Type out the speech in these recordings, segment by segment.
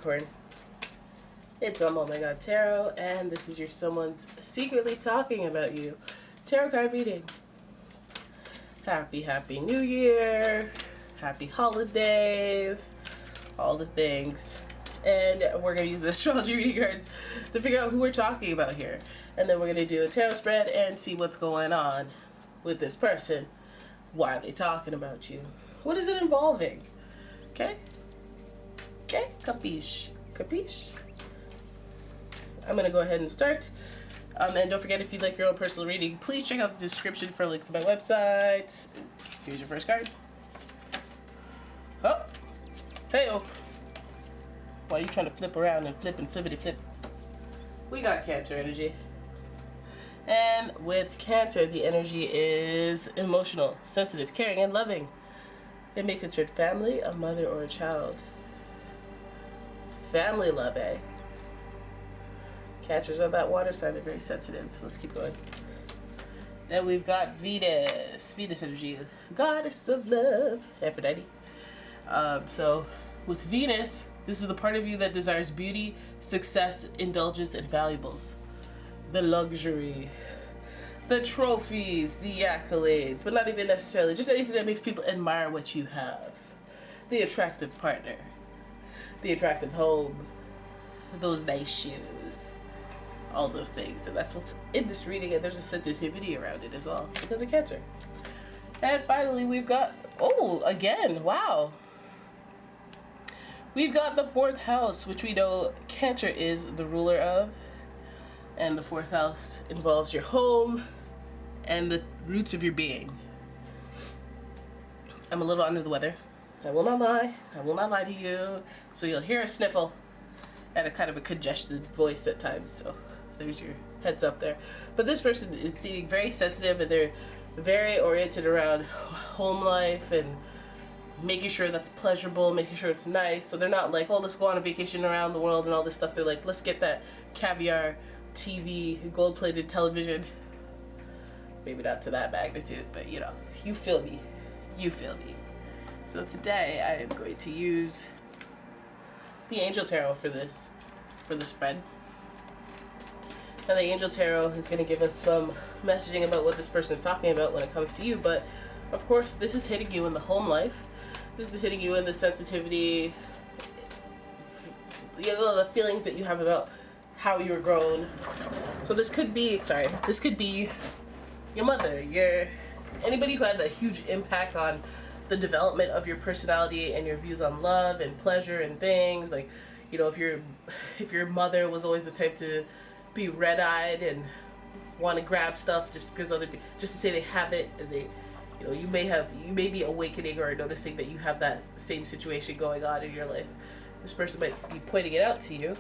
Capricorn. It's umomgtarot, and this is your someone's secretly talking about you tarot card reading. Happy New Year, happy holidays, all the things. And we're going to use the astrology reading cards to figure out who we're talking about here. And then we're going to do a tarot spread and see what's going on with this person. Why are they talking about you? What is it involving? Okay? Okay? Capiche? Capiche? I'm going to go ahead and start. And don't forget, if you'd like your own personal reading, please check out the description for links to my website. Here's your first card. Oh! Hey-oh! Why are you trying to flip around and flip and flippity flip? We got Cancer energy. And with Cancer, the energy is emotional, sensitive, caring, and loving. It may concern family, a mother, or a child. Family love, eh? Cancer's on that water side, they're very sensitive. Let's keep going. Then we've got Venus. Venus energy, goddess of love, Aphrodite. So with Venus, this is the part of you that desires beauty, success, indulgence, and valuables. The luxury, the trophies, the accolades, but not even necessarily, just anything that makes people admire what you have. The attractive partner, the attractive home, those nice shoes, all those things. And that's what's in this reading, and there's a sensitivity around it as well because of Cancer. And finally we've got, oh, again, wow. We've got the 4th house, which we know Cancer is the ruler of. And the 4th house involves your home and the roots of your being. I'm a little under the weather. I will not lie. I will not lie to you. So you'll hear a sniffle and a kind of a congested voice at times. So there's your heads up there. But this person is seeming very sensitive, and they're very oriented around home life and making sure that's pleasurable, making sure it's nice. So they're not like, oh, let's go on a vacation around the world and all this stuff. They're like, let's get that caviar TV, gold-plated television. Maybe not to that magnitude, but you know, you feel me. You feel me. So today I am going to use the Angel Tarot for the spread. Now the Angel Tarot is going to give us some messaging about what this person is talking about when it comes to you, but of course this is hitting you in the home life. This is hitting you in the sensitivity, you know, the feelings that you have about how you were grown. So this could be, this could be your mother, anybody who had a huge impact on the development of your personality and your views on love and pleasure and things. Like, you know, if your mother was always the type to be red-eyed and want to grab stuff just because other people, just to say they have it, and they, you know, you may be awakening or noticing that you have that same situation going on in your life. This person might be pointing it out to you.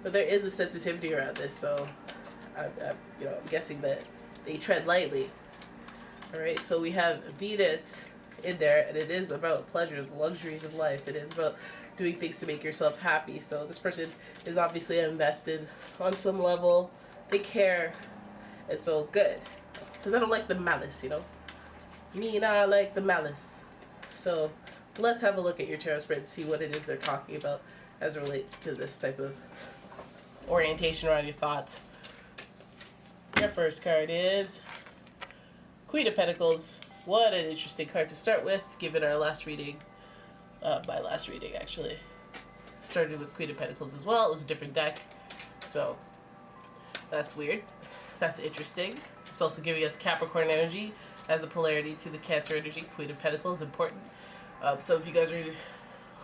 But there is a sensitivity around this, so I'm guessing that they tread lightly. All right, so we have Venus in there, and it is about pleasure, the luxuries of life. It is about doing things to make yourself happy. So this person is obviously invested on some level. They care, and so good. Because I don't like the malice, you know. Me and I like the malice. So let's have a look at your tarot spread and see what it is they're talking about as it relates to this type of orientation around your thoughts. Your first card is Queen of Pentacles. What an interesting card to start with, given our last reading. My last reading actually started with Queen of Pentacles as well. It was a different deck, so that's weird. That's interesting. It's also giving us Capricorn energy as a polarity to the Cancer energy. Queen of Pentacles, important. Some of you guys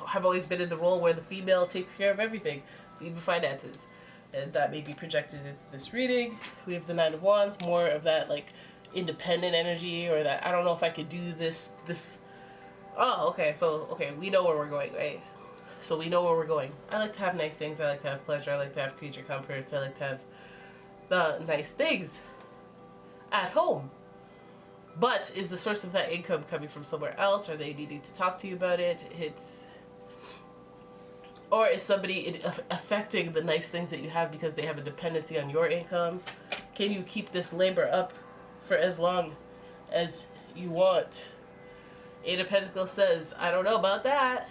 have always been in the role where the female takes care of everything, even finances. And that may be projected into this reading. We have the 9 of Wands, more of that like independent energy, or that I don't know if I could do this. Oh, okay, so okay, we know where we're going, right? So we know where we're going. I like to have nice things, I like to have pleasure, I like to have creature comforts, I like to have the nice things at home. But is the source of that income coming from somewhere else? Are they needing to talk to you about it? Or is somebody affecting the nice things that you have because they have a dependency on your income? Can you keep this labor up for as long as you want? 8 of Pentacles says, I don't know about that.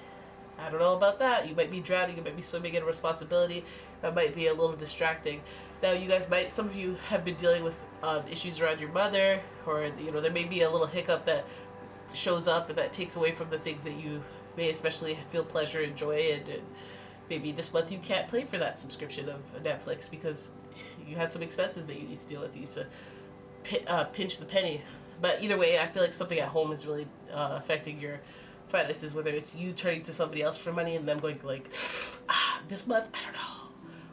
I don't know about that. You might be drowning, you might be swimming in responsibility. That might be a little distracting. Now, you guys might, some of you have been dealing with issues around your mother, or, you know, there may be a little hiccup that shows up and that takes away from the things that you may especially feel pleasure and joy in. And maybe this month you can't pay for that subscription of Netflix because you had some expenses that you need to deal with. You need to pinch the penny. But either way, I feel like something at home is really affecting your finances, whether it's you turning to somebody else for money and them going like, this month, I don't know,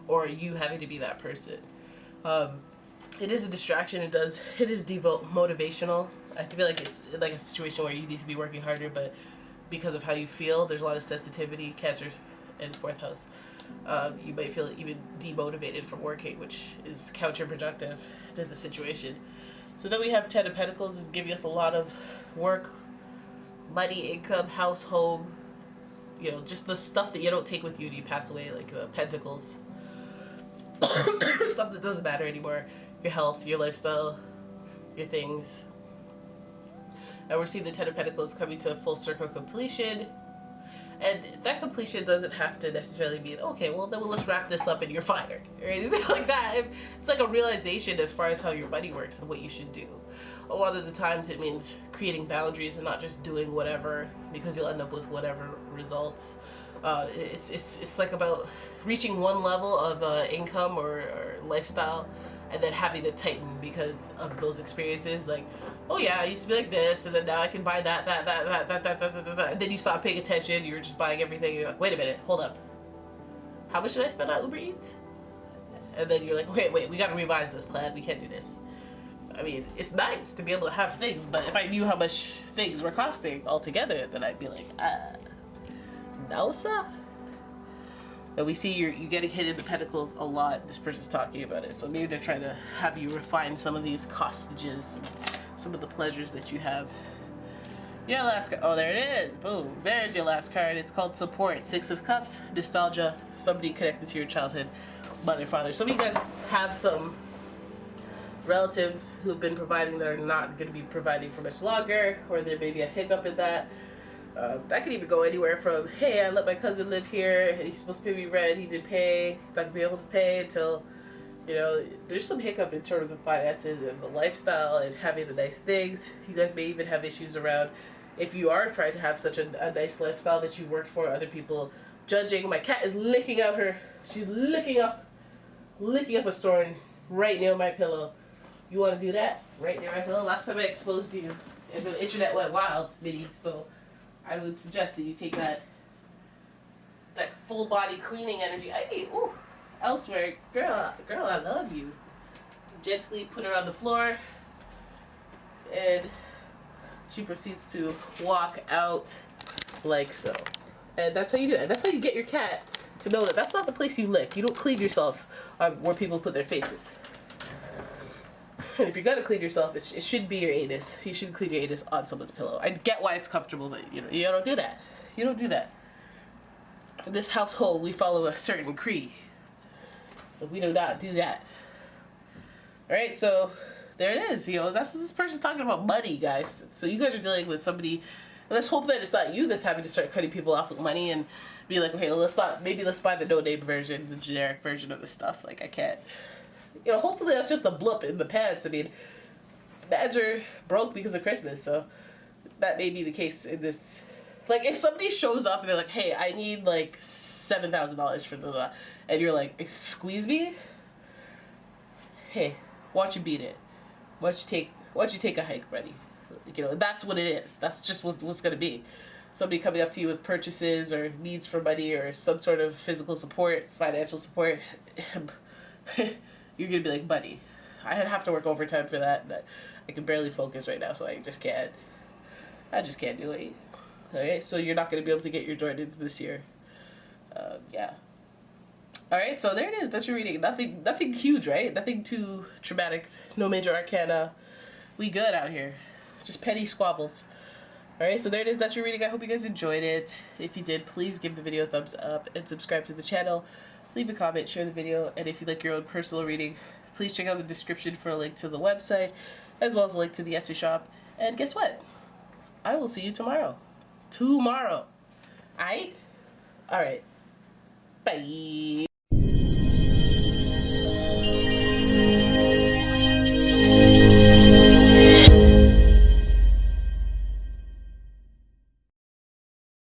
or you having to be that person. It is a distraction. It is motivational. I feel like it's like a situation where you need to be working harder, but because of how you feel, there's a lot of sensitivity, Cancer and 4th house. You might feel even demotivated from working, which is counterproductive to the situation. So then we have 10 of Pentacles, is giving us a lot of work, money, income, house, home, you know, just the stuff that you don't take with you when you pass away, like the Pentacles. Stuff that doesn't matter anymore. Your health, your lifestyle, your things. And we're seeing the 10 of Pentacles coming to a full circle completion. And that completion doesn't have to necessarily mean, okay, well, then let's wrap this up and you're fired, or anything like that. It's like a realization as far as how your money works and what you should do. A lot of the times it means creating boundaries and not just doing whatever, because you'll end up with whatever results. It's like about reaching one level of income or lifestyle, and then having to tighten because of those experiences. Like, oh yeah, I used to be like this, and then now I can buy that, and then you stop paying attention, you're just buying everything, and you're like, wait a minute, hold up. How much did I spend on Uber Eats? And then you're like, okay, wait, we gotta revise this plan, we can't do this. I mean, it's nice to be able to have things, but if I knew how much things were costing altogether, then I'd be like, no, sir. And we see you getting hit in the Pentacles a lot. This person's talking about it. So maybe they're trying to have you refine some of these costages, some of the pleasures that you have. Your last card. Oh, there it is. Boom. There's your last card. It's called Support. 6 of Cups. Nostalgia. Somebody connected to your childhood. Mother, father. Some of you guys have some relatives who've been providing that are not going to be providing for much longer, or there may be a hiccup in that. That could even go anywhere from, hey, I let my cousin live here, and he's supposed to pay me rent, he didn't pay, he's not going to be able to pay until, you know, there's some hiccup in terms of finances and the lifestyle and having the nice things. You guys may even have issues around, if you are trying to have such a nice lifestyle that you worked for, other people judging. My cat is licking out she's licking up a storm right near my pillow. You want to do that? Right near my pillow? Last time I exposed you, and the internet went wild, Minnie, so I would suggest that you take that full body cleaning energy. I mean, ooh, elsewhere, girl, I love you. Gently put her on the floor, and she proceeds to walk out like so. And that's how you do it. And that's how you get your cat to know that that's not the place you lick. You don't clean yourself where people put their faces. And if you're gonna clean yourself, it should be your anus. You shouldn't clean your anus on someone's pillow. I get why it's comfortable, but you don't do that. You don't do that. In this household, we follow a certain creed, so we do not do that. All right, so there it is. You know, that's what this person's talking about, money, guys. So you guys are dealing with somebody, and let's hope that it's not you that's having to start cutting people off with money and be like, okay, well, let's buy the no-name version, the generic version of this stuff. Like, I can't. You know, hopefully that's just a blip in the pants. I mean, dads are broke because of Christmas, so that may be the case in this. Like, if somebody shows up and they're like, hey, I need like $7,000 for the, and you're like, squeeze me? Hey, why don't you beat it? Why don't you take a hike, buddy? You know, that's what it is. That's just what's gonna be. Somebody coming up to you with purchases or needs for money or some sort of physical support, financial support. You're gonna be like, buddy, I have to work overtime for that, and I can barely focus right now, so I just can't do it. Okay, so you're not gonna be able to get your Jordans this year. Yeah. All right, so there it is. That's your reading. Nothing huge, right? Nothing too traumatic. No major arcana. We good out here. Just petty squabbles. All right, so there it is. That's your reading. I hope you guys enjoyed it. If you did, please give the video a thumbs up and subscribe to the channel. Leave a comment, share the video, and if you'd like your own personal reading, please check out the description for a link to the website, as well as a link to the Etsy shop. And guess what? I will see you tomorrow. Aight? All right. Bye.